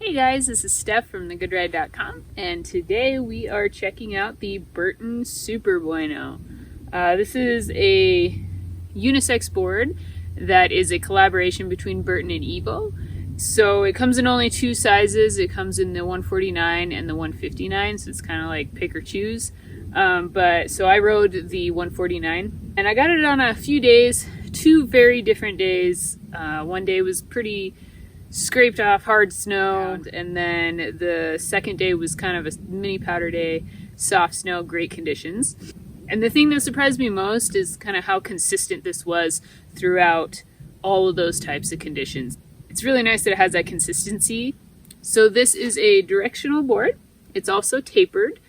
Hey guys, this is Steph from thegoodride.com, and today we are checking out the Burton Super Bueno. This is a unisex board that is a collaboration between Burton and Evo. So it comes in only two sizes. It comes in the 149 and the 159, so it's kind of like pick or choose. So I rode the 149, and I got it on a few days, two very different days. One day was pretty scraped off hard snow, and then the second day was kind of a mini powder day, soft snow, great conditions. And the thing that surprised me most is kind of how consistent this was throughout all of those types of conditions. It's really nice that it has that consistency. So this is a directional board. It's also tapered,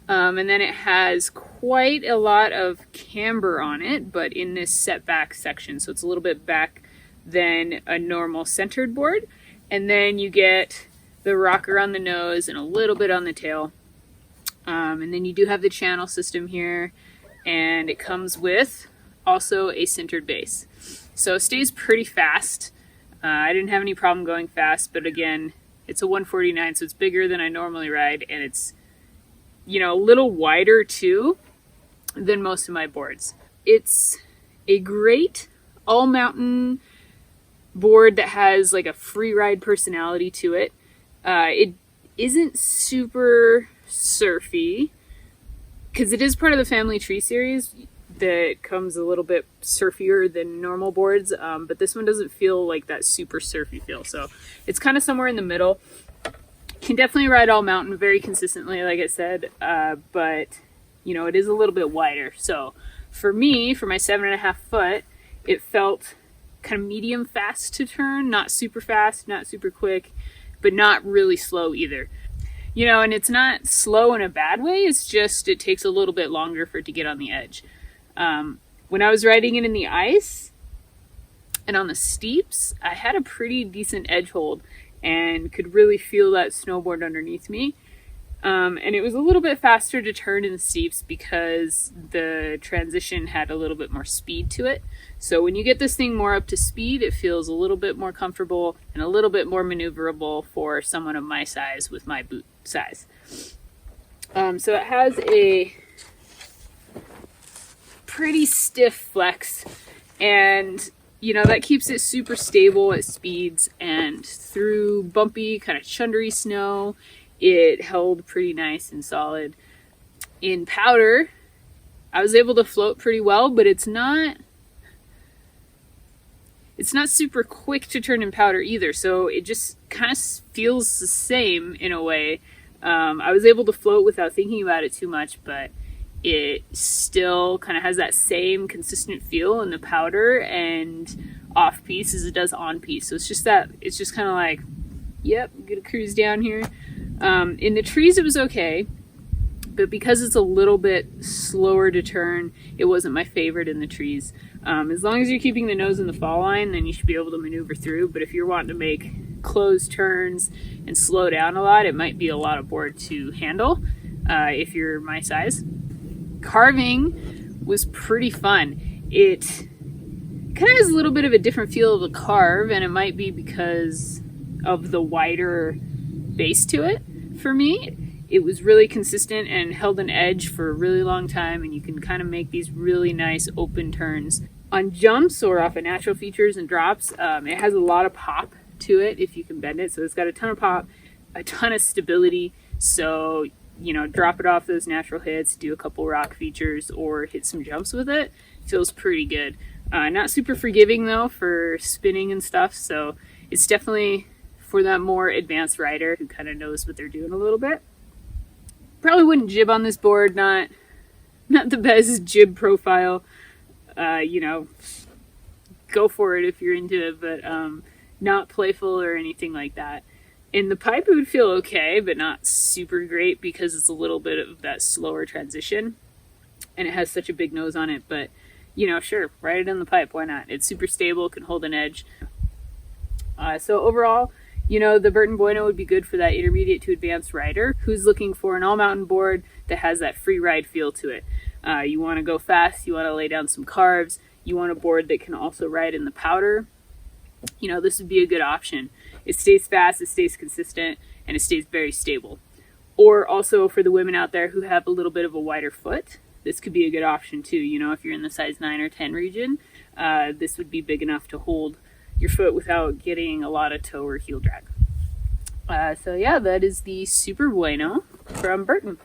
and then it has quite a lot of camber on it, but in this setback section, so it's a little bit back than a normal centered board. And then you get the rocker on the nose and a little bit on the tail. And then you do have the channel system here, and it comes with also a centered base. So it stays pretty fast. I didn't have any problem going fast, but again, it's a 149, so it's bigger than I normally ride, and it's, a little wider too than most of my boards. It's a great all-mountain board that has like a free ride personality to it. It isn't super surfy because it is part of the family tree series that comes a little bit surfier than normal boards, but this one doesn't feel like that super surfy feel, so it's kind of somewhere in the middle. Can definitely ride all mountain very consistently, like I said, but it is a little bit wider. So for me, for my 7.5 foot, it felt kind of medium fast to turn, not super fast, not super quick, but not really slow either. And it's not slow in a bad way, it's just it takes a little bit longer for it to get on the edge. When I was riding it in the ice and on the steeps, I had a pretty decent edge hold and could really feel that snowboard underneath me. And it was a little bit faster to turn in the steeps because the transition had a little bit more speed to it. So when you get this thing more up to speed, it feels a little bit more comfortable and a little bit more maneuverable for someone of my size with my boot size. So it has a pretty stiff flex, and that keeps it super stable at speeds, and through bumpy, kind of chundery snow, it held pretty nice and solid. In powder, I was able to float pretty well, but it's not super quick to turn in powder either, so it just kind of feels the same in a way. I was able to float without thinking about it too much, but it still kind of has that same consistent feel in the powder and off piece as it does on piece. So it's just kind of like, yep, I'm gonna cruise down here. In the trees it was okay, but because it's a little bit slower to turn, it wasn't my favorite in the trees. As long as you're keeping the nose in the fall line, then you should be able to maneuver through. But if you're wanting to make closed turns and slow down a lot, it might be a lot of board to handle if you're my size. Carving was pretty fun. It kind of has a little bit of a different feel of the carve, and it might be because of the wider base to it. For me, it was really consistent and held an edge for a really long time, and you can kind of make these really nice open turns. On jumps or off of natural features and drops, it has a lot of pop to it if you can bend it. So it's got a ton of pop, a ton of stability. So, drop it off those natural hits, do a couple rock features, or hit some jumps with it. Feels pretty good. Not super forgiving though for spinning and stuff, so it's definitely for that more advanced rider who kind of knows what they're doing a little bit. Probably wouldn't jib on this board, not the best jib profile. Go for it if you're into it, but not playful or anything like that. In the pipe, it would feel okay, but not super great because it's a little bit of that slower transition, and it has such a big nose on it. But, sure, ride it in the pipe. Why not? It's super stable, can hold an edge. So overall, the Burton Bueno would be good for that intermediate to advanced rider who's looking for an all-mountain board that has that free ride feel to it. You want to go fast, you want to lay down some carves, you want a board that can also ride in the powder. This would be a good option. It stays fast, it stays consistent, and it stays very stable. Or also for the women out there who have a little bit of a wider foot, this could be a good option too. You know, if you're in the size 9 or 10 region, this would be big enough to hold your foot without getting a lot of toe or heel drag. So yeah, that is the Super Bueno from Burton.